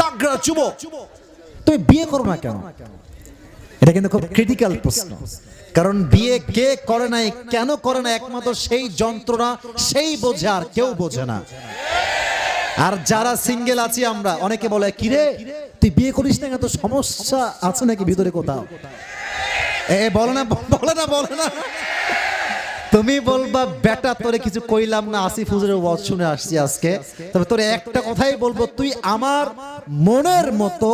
তাগড়া যুবক, তুমি বিয়ে করো না কেন? এটা কিন্তু খুব ক্রিটিক্যাল প্রশ্ন। কারণ বিয়ে কে করে নাই, কেন করে না, একমাত্র সেই যন্ত্রণা সেই বোঝে, আর কেউ বোঝে না। আর যারা সিঙ্গেল আছি আমরা, অনেকে বলে কিরে তুই বিয়ে করিস না, তো সমস্যা আছে নাকি ভিতরে কোথাও? বলে না বলে না বলে না। তুমি বলবা বেটা তোরে কিছু কইলাম না, আসিফ হুজুরের ওয়াজ শুনে আসছি আজকে, তবে তোরে একটা কথাই বলবো, তুই আমার মনের মতো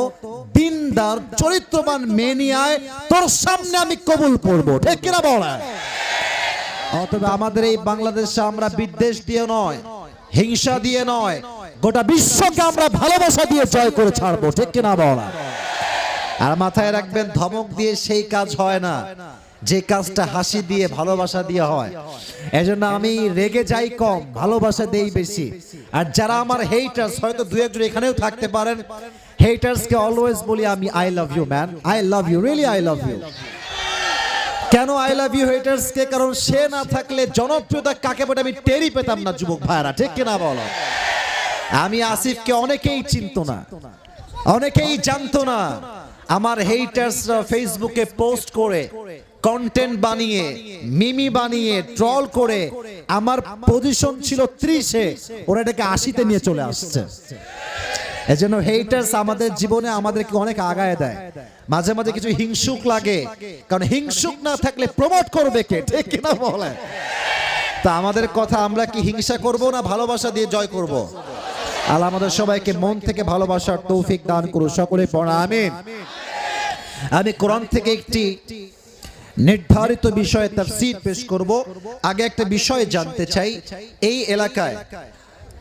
দিনদার চরিত্রবান মেয়ে নিয়ে আয়, তোর সামনে আমি কবুল করবো, ঠিক কিনা বলা? অতএব আমাদের এই বাংলাদেশে আমরা বিদ্বেষ দিয়ে নয়, হিংসা দিয়ে নয়, গোটা বিশ্বকে আমরা ভালোবাসা দিয়ে জয় করে ছাড়বো, ঠিক কিনা বলা? আর মাথায় রাখবেন, ধমক দিয়ে সেই কাজ হয় না যে কাজটা হাসি দিয়ে ভালোবাসা দিয়ে হয়। এজন্য আমি রেগে যাই কম, ভালোবাসা দেই বেশি। আর যারা আমার হেটার্স, হয়তো দু একজন এখানেও থাকতে পারেন, হেটার্সকে অলওয়েজ বলি আমি I love you man, I love you, really I love you. কেন আই লাভ ইউ হেটার্সকে? কারণ সে না থাকলে জনপ্রিয়তা কাকে বলে আমি টেরই পেতাম না, যুবক ভাইরা, ঠিক কিনা বলো? আমি আসিফকে অনেকেই চিনতো না, অনেকেই জানতো না। আমার হেটার্সরা ফেসবুকে পোস্ট করে, কন্টেন্ট বানিয়ে, মিমি বানিয়ে, ট্রল করে, আমার পজিশন ছিল 30-এ, ওরা এটাকে 80-তে নিয়ে চলে আসছে। এজন্য হেটার্স আমাদের জীবনে আমাদেরকে অনেক আগায় দেয়। মাঝে মাঝে কিছু হিংসুক লাগে, কারণ হিংসুক না থাকলে প্রমোট করবে কে, ঠিক কিনা বলে? তা আমাদের কথা, আমরা কি হিংসা করব না ভালোবাসা দিয়ে জয় করব? আল্লাহ আমাদের সবাইকে মন থেকে ভালোবাসার তৌফিক দান করুন, সকলে পড়া আমিন। আমি কোরআন থেকে একটি নির্ধারিত বিষয়ে তাফসীর পেশ করব। আগে একটা বিষয় জানতে চাই, এই এলাকায়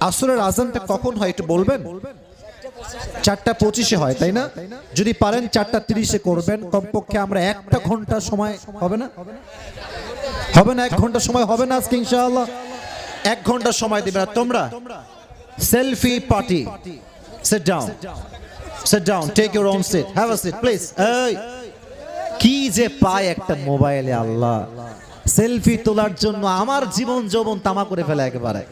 আসরের আজানটা কখন হয় একটু বলবেন? 4:25-এ হয়, তাই না? যদি পারেন 4:30-এ করবেন, কমপক্ষে আমরা 1 ঘন্টা সময় হবে না? হবে না? 1 ঘন্টা সময় হবে না আজকে ইনশাআল্লাহ? 1 ঘন্টা সময় দিবেন। তোমরা selfie party, sit down, sit down, take your own seat, have a seat please। এই কি যে পায় একটা মোবাইলে, আল্লাহ! সেলফি তোলার জন্য আমার জীবন যৌবন তামা করে ফেলে একেবারে।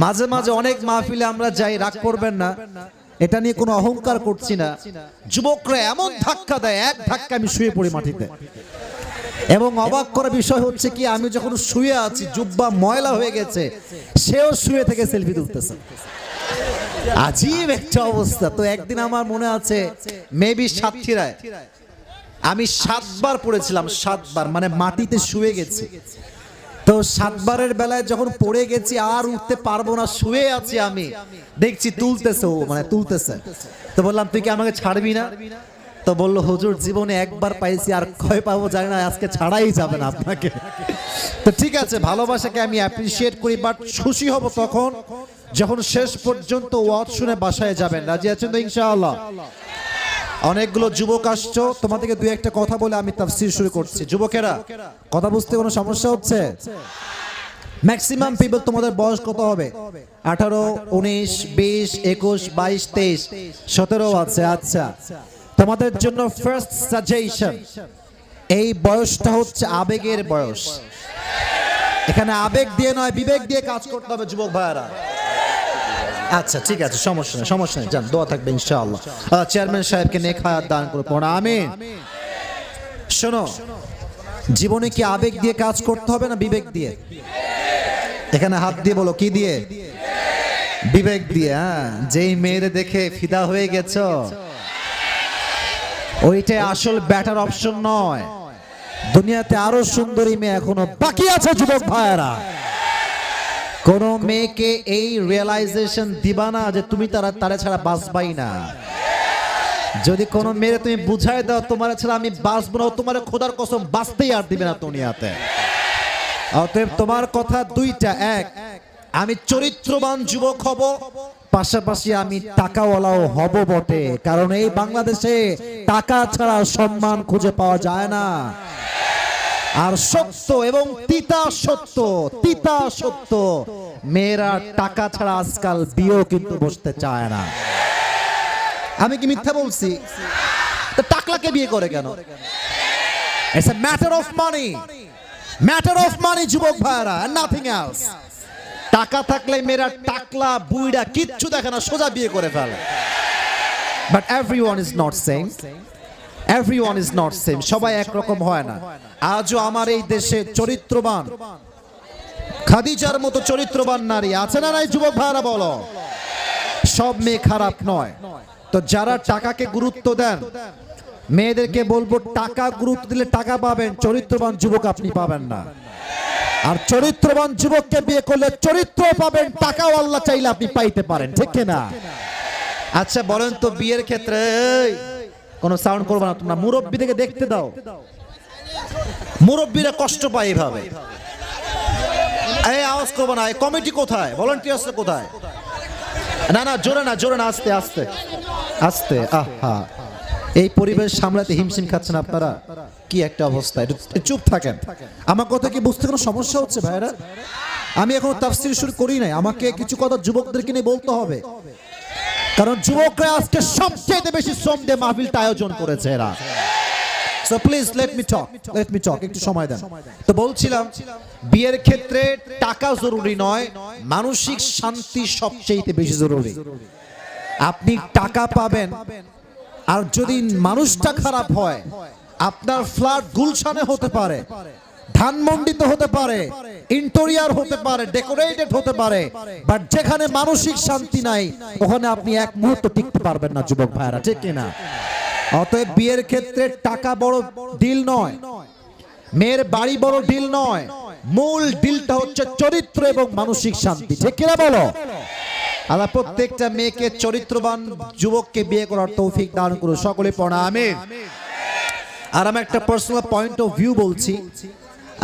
মাঝে মাঝে অনেক মাহফিলে আমরা যাই, রাগ করবেন না, এটা নিয়ে কোনো অহংকার করছি না, যুবকরা এমন ধাক্কা দেয়, এক ধাক্কা আমি শুয়ে পড়ি মাটিতে। এবং অবাক করার বিষয় হচ্ছে কি, আমি যখন শুয়ে আছি, জুব্বা ময়লা হয়ে গেছে, সেও শুয়ে থেকে সেলফি তুলতেছে। আজীব একটা অবস্থা। তো একদিন আমার মনে আছে, মেবি সাতক্ষীরায় আমি 7 বার পড়েছিলাম, 7 বার, মানে মাটিতে শুয়ে গেছি। তো 7 বারের বেলায় যখন পড়ে গেছি, আর উঠতে পারবো না, শুয়ে আছি, আমি দেখছি তুলতেছে, ও মানে তুলতেছে। তো বললাম তুই কি আমাকে ছাড়বি না? তো বললো হুজুর জীবনে একবার পাইছি, আর কয় পাবো জানি না, আজকে ছাড়াই যাবে না আপনাকে। তো ঠিক আছে, ভালোবাসাকে আমি অ্যাপ্রিশিয়েট করি, বাট খুশি হব তখন যখন শেষ পর্যন্ত ওয়াজ শুনে বাসায় যাবেন। রাজি আছেন তো ইনশাআল্লাহ? অনেকগুলো যুবক আসছো, তোমাদেরকে 2-1টা কথা বলে আমি তাফসীর শুরু করছি। যুবকেরা, কথা বুঝতে কোনো সমস্যা হচ্ছে? ম্যাক্সিমাম পিপল, তোমাদের বয়স কত হবে? 18, 19, 20, 21, 22, 23, 17 আছে। আচ্ছা, তোমাদের জন্য ফার্স্ট সাজেশন, এই বয়সটা হচ্ছে আবেগের বয়স। এখানে আবেগ দিয়ে নয়, বিবেক দিয়ে কাজ করতে হবে যুবক ভাইয়েরা। আচ্ছা ঠিক আছে, সমস্যা নেই, সমস্যা নেই, যান, দোয়া থাকবে ইনশাআল্লাহ। চেয়ারম্যান সাহেবকে নেক হায়াত দান করে পড়া আমিন। শোনো, জীবনে কি আবেগ দিয়ে কাজ করতে হবে না বিবেক দিয়ে? এখানে হাত দিয়ে বলো, কি দিয়ে? বিবেক দিয়ে। হ্যাঁ, যেই মেয়েরে দেখে ফিদা হয়ে গেছো, ওইটাই আসল ব্যাটার অপশন নয়। দুনিয়াতে আরো সুন্দরী মেয়ে এখনো বাকি আছে যুবক ভাইয়েরা। কোন মেয়েকে এই রিয়েলাইজেশন দিবা না যে তুমি তারা ছাড়া বাঁচবাই না। যদি কোন মেয়ে তুমি বুঝাই দাও তোমার ছাড়া আমি বাঁচবো না, তোমার খোদার কসম বাঁচতেই আর দিবে না দুনিয়াতে। অতএব তোমার কথা দুইটা, এক, আমি চরিত্রবান যুবক হব, পাশাপাশি আমি টাকাওয়ালাও হব বটে। কারণ এই বাংলাদেশে টাকা ছাড়া সম্মান খুঁজে পাওয়া যায় না। আর সত্য এবং তিতা সত্য, তিতা সত্য, মেয়েরা টাকা ছাড়া আজকাল বিয়েও কিন্তু বসতে চায় না। আমি কি মিথ্যা বলছি? তো টাকলাকে বিয়ে করে কেন? It's a matter of money, matter of money যুবক ভাইরা, এন্ড নাথিং এলস। টাকা থাকলে মেয়েরা টাকলা বুইড়া কিচ্ছু দেখে না, সোজা বিয়ে করে ফেলে। But everyone is not same, everyone is not same, সবাই একরকম হয় না। আজও আমার এই দেশে চরিত্রবান, খাদিজার মতো চরিত্রবান নারী আছে না নাই? যুবক ভাইরা বলো, সব মেয়ে খারাপ নয়। তো যারা টাকাকে গুরুত্ব দেন, মেয়েদেরকে বলবো টাকা গুরুত্ব দিলে টাকা পাবেন, চরিত্রবান যুবক আপনি পাবেন না। আর চরিত্রবান যুবককে বিয়ে করলে চরিত্র পাবেন, টাকাও আল্লাহ চাইলে আপনি পাইতে পারেন, ঠিক কিনা? আচ্ছা বলেন তো, বিয়ের ক্ষেত্রে কোনো সাউন্ড করবে না তোমরা, মুরব্বীদেরকে দেখতে দাও, মুরব্বীরা কষ্ট পায় এভাবে। এই আওয়াজ করবো না, কমিটি কোথায়, ভলান্টিয়ার্স কোথায়? না না, জোরে না, জোরে না, আস্তে আস্তে আস্তে। আহা, এই পরিবেশ সামলাতে হিমশিম খাচ্ছেন আপনারা, কি একটা অবস্থা। চুপ থাকেন। আমার কথা কি বুঝতে কোনো সমস্যা হচ্ছে ভাইরা? আমি এখন তাফসীর শুরু করি নাই, আমাকে কিছু কথা যুবকদেরকে নিয়ে বলতে হবে, কারণ যুবকরা আজকে সবচেয়ে বেশি শ্রম দিয়ে মাহফিলটা আয়োজন করেছে এরা। সো প্লিজ লেট মি টক, একটু সময় দেন। তো বলছিলাম, বিয়ের ক্ষেত্রে টাকা জরুরি নয়, মানসিক শান্তি সবচেয়ে বেশি জরুরি। আপনি টাকা পাবেন, আর যদি মানুষটা খারাপ হয়, আপনার ফ্ল্যাট গুলশানে হতে পারে, ধানমন্ডিতে হতে পারে, ইন্টেরিয়র হতে পারে, ডেকোরেটেড হতে পারে, বাট যেখানে মানসিক শান্তি নাই, ওখানে আপনি এক মুহূর্ত টিকতে পারবেন না যুবক ভাইরা, ঠিক কিনা? অতএব বিয়ের ক্ষেত্রে টাকা বড় ডিল নয়, মেয়ের বাড়ি বড় ডিল নয়, মূল ডিলটা হচ্ছে চরিত্র এবং মানসিক শান্তি, ঠিক কিনা বলো? আল্লাহ প্রত্যেকটা মেয়েকে চরিত্রবান যুবককে বিয়ে করার তৌফিক দান করুন, সকলে পড়া আমিন। আর আমি একটা পার্সোনাল পয়েন্ট অফ ভিউ বলছি,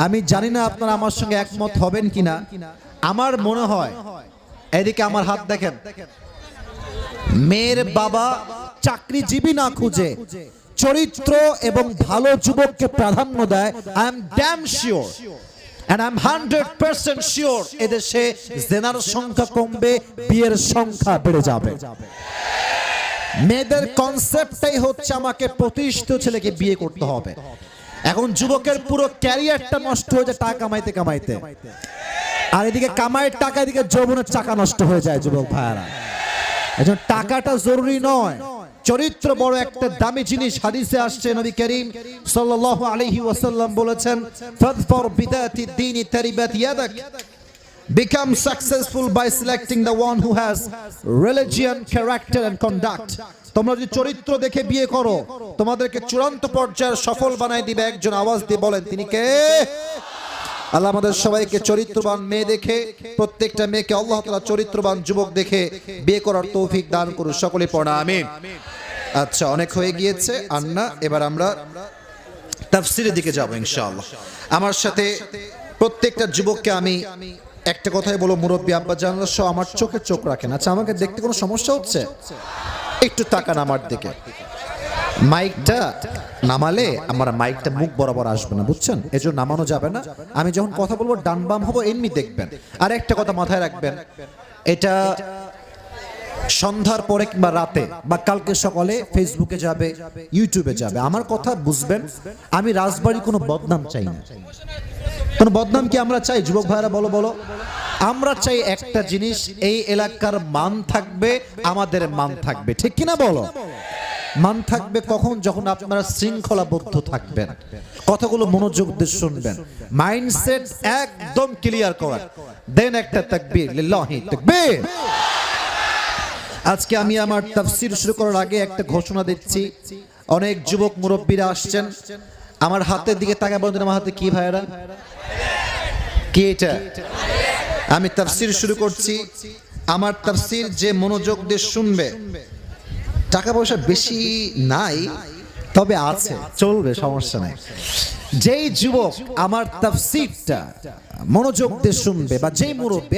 আমি জানি না আপনারা আমার সঙ্গে একমত হবেন কিনা। আমার মনে হয়, এদিকে আমার হাত দেখেন, মেয়ের বাবা চাকরিজীবী না খুঁজে চরিত্র এবং ভালো যুবককে প্রাধান্য দেয়। I am damn sure and I'm 100% sure এদেশে জেনার সংখ্যা কমবে, বিয়ের সংখ্যা বেড়ে যাবে। মেয়েদের কনসেপ্টটাই হচ্ছে আমাকে প্রতিষ্ঠিত ছেলেকে বিয়ে করতে হবে। এখন যুবকের পুরো ক্যারিয়ারটা নষ্ট হয়ে যায় টাকা কামাইতে কামাইতে, আর এদিকে কামাইয়ের টাকা, এদিকে যৌবনের চাকা নষ্ট হয়ে যায় যুবক ভাইয়ারা। এজন্য টাকাটা জরুরি নয়, চরিত্র বড় একটা দামি জিনিস। হাদিসে আসছে, নবী করিম সাল্লাল্লাহু আলাইহি ওয়াসাল্লাম বলেছেন, ফাযফর বিদাতি দ্বীনি তারিবাত ইয়াদাক, become successful by selecting the one who has religion, character and conduct। তোমরা যদি চরিত্র দেখে বিয়ে করো, তোমাদেরকে চূড়ান্ত পর্যায়ে সফল বানায় দিবে একজন। আওয়াজ দিয়ে বলেন তিনি কে? আল্লাহ আমাদের সবাইকে চরিত্রবান মেয়ে দেখে, প্রত্যেকটা মেয়েকে আল্লাহ তাআলা চরিত্রবান যুবক দেখে বিয়ে করার তৌফিক দান করুন, সকলে পড়া আমিন। আচ্ছা, অনেক হয়ে গিয়েছে আর না, এবার আমরা তাফসীরের দিকে যাব ইনশাআল্লাহ। আমার সাথে প্রত্যেকটা যুবককে আমি একটা কথাই বলবো, মুরব্বী আব্বা জানলা সহ আমার চোখে চোখ রাখেন। আচ্ছা, আমাকে দেখতে কোনো সমস্যা হচ্ছে? একটু তাকান আমার দিকে। মাইকটা নামালে আমার মাইকটা মুখ বরাবর আসবে না, বুঝছেন? এজন্য নামানো যাবে না। আমি যখন কথা বলবো ডান বাম হবো, এমনি দেখবেন। আর একটা কথা মাথায় রাখবেন, এটা সন্ধ্যার পরে কিংবা রাতে বা কালকে সকালে ফেসবুকে যাবে, ইউটিউবে যাবে। আমার কথা বুঝবেন, আমি রাজবাড়ি কোনো বদনাম চাই না। কোন বদনাম কি আমরা চাই যুবক ভাইরা? বলো বলো। আমরা চাই একটা জিনিস, এই এলাকার মান থাকবে, আমাদের মান থাকবে, ঠিক কিনা বলো? মান থাকবে কখন? যখন আপনারা শৃঙ্খলাবদ্ধ থাকবেন, কথাগুলো মনোযোগ দিয়ে শুনবেন, মাইন্ডসেট একদম ক্লিয়ার করা, দেন একটা তাকবীর, লিল্লাহি তাকবীর। আজকে আমি আমার তাফসীর শুরু করার আগে একটা ঘোষণা দিচ্ছি। অনেক যুবক মুরব্বীরা আসছেন, আমার হাতের দিকে তাকায় বলেন, আমার হাতে কি ভাইরা? কি এটা? আমি তাফসীর শুরু করছি। আমার তাফসীর যে মনোযোগ দিয়ে শুনবে, টাকা পয়সা বেশি নাই, তবে আছে, চলবে, সমস্যা নাই। যেই যুবক আমার তাফসীরটা মনোযোগ দিয়ে শুনবে, বা যেই মুরব্বী,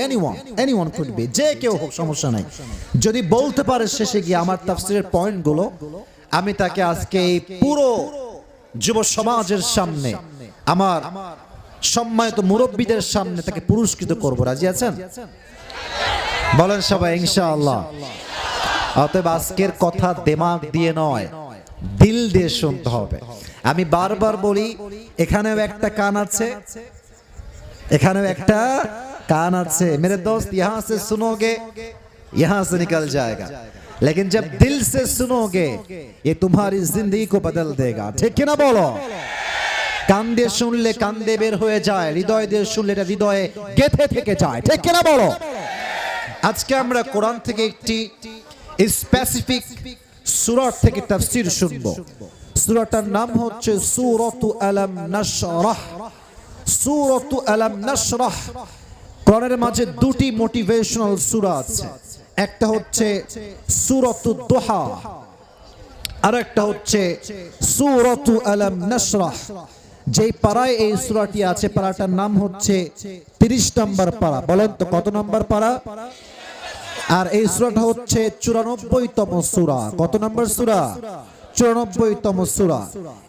এনিওয়ান কুড বি, যে কেউ হোক, সমস্যা নাই, যদি বলতে পারে শেষে গিয়ে আমার তাফসীরের পয়েন্টগুলো, আমি তাকে আজকে এই পুরো যুব সমাজের সামনে, আমার সম্মানিত মুরব্বীদের সামনে তাকে পুরস্কৃত করব। রাজি আছেন? বলেন সবাই ইনশাআল্লাহ। অতএব আজকের কথা দিমাগ দিয়ে নয়, দিল দিয়ে শুনতে হবে। আমি বারবার বলি, এখানেও একটা কান আছে, এখানেও একটা কান আছে। মেরে দোস্ত, ইহাঁ সে সুনোগে, ইহাঁ সে নিকল জায়েগা। लेकिन जब दिल से सुनोगे ये तुम्हारी जिंदगी को बदल देगा। ठीक है ना बोलो? কান দিয়ে শুনলে কান দিয়ে বের হয়ে যায়, হৃদয় দিয়ে শুনলে এটা হৃদয়ে গেঁথে থেকে যায়। ঠিক কি না বলো? আজকে আমরা কোরআন থেকে একটি স্পেসিফিক সূরা থেকে তাফসীর শুনব। সূরাটার নাম হচ্ছে সূরাতু আলাম নাশরাহ। সূরাতু আলাম নাশরাহ কোরআনের মাঝে দুটি মোটিভেশনাল সূরা আছে। একটা হচ্ছে সূরাতু দুহা, আর একটা হচ্ছে সূরাতু আলাম নাশরাহ। যেই পারায় এই সূরাটি আছে, পারাটার নাম হচ্ছে 30 নম্বর পারা। বলেন তো কত নম্বর পারা? আর এই সূরাটা হচ্ছে 94তম সূরা। কত নম্বর সূরা? 94তম সূরা।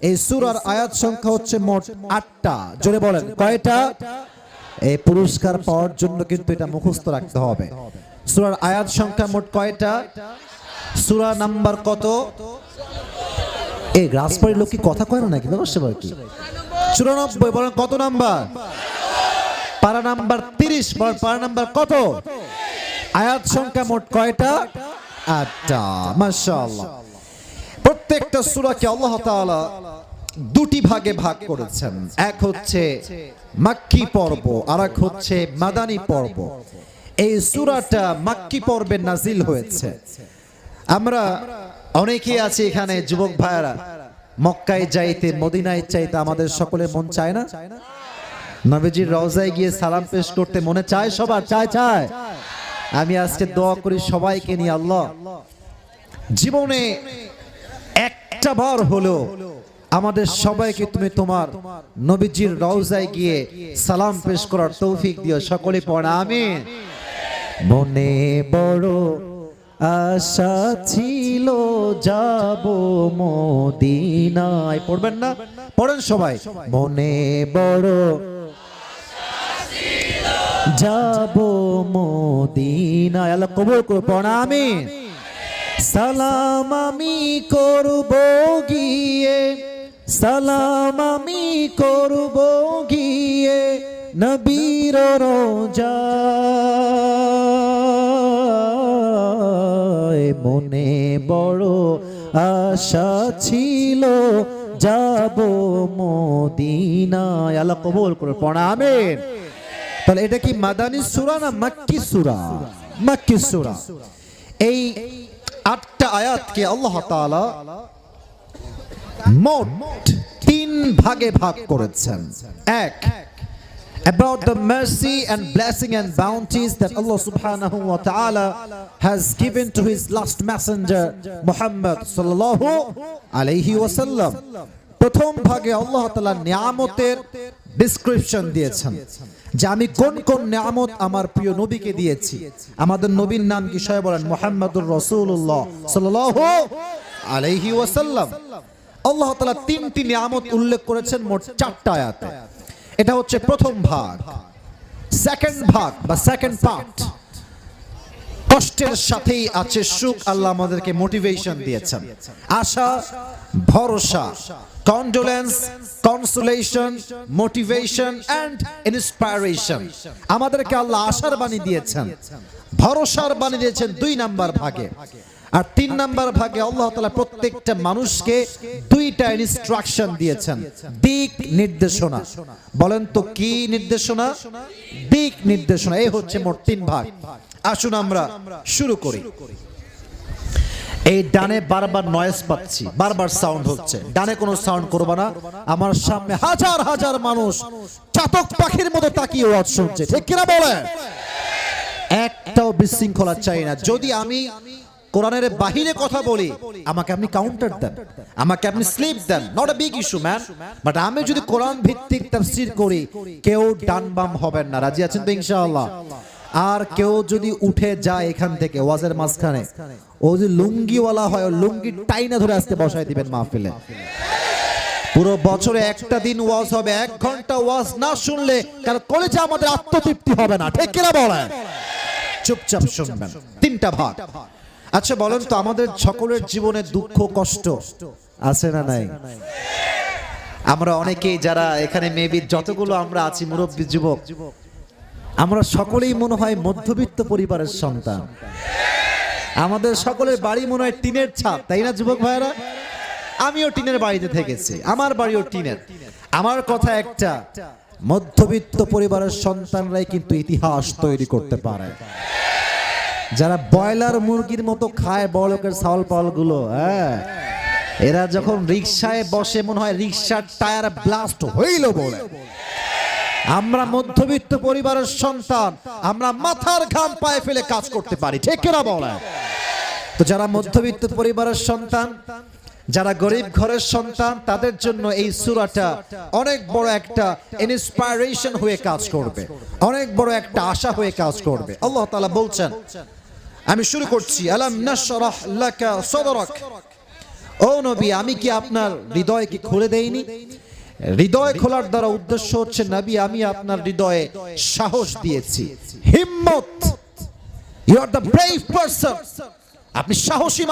এই সূরার আয়াত সংখ্যা হচ্ছে মোট 8টা। জোরে বলেন কয়টা? এই পুরস্কার পাওয়ার জন্য কিন্তু এটা মুখস্থ রাখতে হবে। সূরার আয়াত সংখ্যা মোট কয়টা? সূরা নাম্বার কত? এই গ্রাসপাড়ির লোক কি কথা কয় না নাকি? অবশ্যই বলে কি 94। বলেন কত নাম্বার? পারা নাম্বার 30। বলেন পারা নাম্বার কত? আয়াত সংখ্যা মোট কয়টা? 8টা। মাশাআল্লাহ। প্রত্যেকটা সূরাকে আল্লাহ তাআলা দুটি ভাগে ভাগ করেছেন। এক হচ্ছে মাক্কি পর্ব, আর এক হচ্ছে মাদানী পর্ব। এই সূরাটা মাক্কি পর্বে নাজিল হয়েছে। আমরা অনেকেই আছি এখানে যুবক ভাইরা, মক্কায় যাইতে মদিনায় চাইতে আমাদের সকলের মন চায় না? নবীজির রওজায় গিয়ে সালাম পেশ করতে মনে চায় সবার? চায়। আমি আজকে দোয়া করি সবাইকে নিয়ে, আল্লাহ জীবনে একটা বার হলো আমাদের সবাইকে তুমি তোমার নবীজির রওজায় গিয়ে সালাম পেশ করার তৌফিক দিও। সকলে পড়া আমিন। মনে বড় আশা ছিল যাব মদিনায়। পড়বেন না? পড়েন সবাই। মনে বড় যাব মদিনায়। আল্লাহ কবুল করুন। পড়া আমিন। সালাম আমি করব গিয়ে, সালাম আমি করব গিয়ে নবীর রওজায়। মনে বড় আশা ছিল যাব মদিনায়। আল্লাহ কবুল করুন। পড়া আমিন। তাহলে এটা কি মাদানী সূরা না মাক্কি সূরা? মাক্কি সূরা। এই 8টা আয়াতকে আল্লাহ তাআলা মোট 3 ভাগে ভাগ করেছেন। এক, about the mercy and blessing and bounties that Allah subhanahu wa ta'ala has given to his last messenger Muhammad sallallahu alayhi wa sallam. প্রথম ভাগে আল্লাহ তাআলা নিয়ামতের ডেসক্রিপশন দিয়েছেন যে আমি কোন কোন নিয়ামত আমার প্রিয় নবীকে দিয়েছি। আমাদের নবীর নাম কি? সবাই বলেন মুহাম্মাদুর রাসূলুল্লাহ সাল্লাল্লাহু আলাইহি ওয়াসাল্লাম। আল্লাহ তাআলা 3টি নিয়ামত উল্লেখ করেছেন মোট 4টা আয়াতে। এটা হচ্ছে প্রথম ভাগ। সেকেন্ড ভাগ বা সেকেন্ড পার্ট, কষ্টের সাথেই আছে সুখ। আল্লাহ আমাদেরকে মোটিভেশন দিয়েছেন, আশা, ভরসা, condolence, consolation, motivation and inspiration. আমাদেরকে আল্লাহ আশার বাণী দিয়েছেন, ভরসার বাণী দিয়েছেন 2 নাম্বার ভাগে। আর 3 নাম্বার ভাগে আল্লাহ তাআলা প্রত্যেকটা মানুষকে 2টা ইনস্ট্রাকশন দিয়েছেন, দিক নির্দেশনা। বলেন তো কি নির্দেশনা? দিক নির্দেশনা। এই হচ্ছে মোট 3 ভাগ। আসুন আমরা শুরু করি। এই ডানে বারবার নয়েজ পাচ্ছি, বারবার সাউন্ড হচ্ছে। ডানে কোনো সাউন্ড করবে না। আমার সামনে হাজার হাজার মানুষ চাতক পাখির মতো তাকিয়ে ওয়াজ শুনছে। ঠিক কিনা বলেন? একটাও বিশৃঙ্খলা চাই না। যদি আমি কোরআনের বাহিরে কথা বলি, আমাকে আপনি কাউন্টার দেন, আমাকে আপনি স্লিপ দেন, not a big issue man. But আমি যদি কোরআন ভিত্তিক তাফসীর করি, কেউ ডান বাম হবেন না। রাজি আছেন তো ইনশাআল্লাহ? আর কেউ যদি উঠে যায় এখান থেকে ওয়াজের মাঝখানে, ও যে লুঙ্গিওয়ালা হয়, ও লুঙ্গি টাইনা ধরে আজকে বসাই দিবেন মাহফিলে। পুরো বছরে একটা দিন ওয়াজ হবে, 1 ঘন্টা ওয়াজ না শুনলে কারণ কলেজে আমাদের আত্মতৃপ্তি হবে না। ঠিক কিনা বলেন? চুপচাপ শুনবেন। 3টা ভাগ। আচ্ছা বলেন তো, আমাদের সকলের জীবনে দুঃখ কষ্ট আছে না নাই? আমরা অনেকেই যারা এখানে মেবি যতগুলো আমরা আছি মুরব্বী যুবক, আমরা সকলেই মনে হয় মধ্যবিত্ত পরিবারের সন্তান। আমাদের সকলের বাড়ি মনে হয় টিনের ছাদ, তাই না যুবক ভাইরা? আমিও টিনের বাড়িতে থেকেছি, আমার বাড়িও টিনের। আমার কথা একটা, মধ্যবিত্ত পরিবারের সন্তানরাই কিন্তু ইতিহাস তৈরি করতে পারে। যারা ব্রয়লার মুরগির মতো খায় বড়লোকের চাউল পাউল গুলো, হ্যাঁ, এরা যখন রিকশায় বসে মনে হয় রিকশার টায়ার ব্লাস্ট হইল বলে। আমরা মধ্যবিত্ত পরিবারের সন্তান, আমরা মাথার ঘাম পায়ে ফেলে কাজ করতে পারি, ঠিক কিনা বলে? তো যারা মধ্যবিত্ত পরিবারের সন্তান, যারা গরিব ঘরের সন্তান, তাদের জন্য এই সূরাটা অনেক বড় একটা ইন্সপাইরেশন হয়ে কাজ করবে, অনেক বড় একটা আশা হয়ে কাজ করবে। আল্লাহ তাআলা বলছেন, আমি শুরু করছি, আলাম নাশরাহ লাকা সাদরাক। ও নবী, আমি কি আপনার হৃদয়কে খুলে দেইনি? হৃদয় খোলার দ্বারা উদ্দেশ্য হচ্ছে, নবী আমি আপনার হৃদয়ে সাহস দিয়েছি, হিম্মত। You are the brave person, আপনি সাহসী।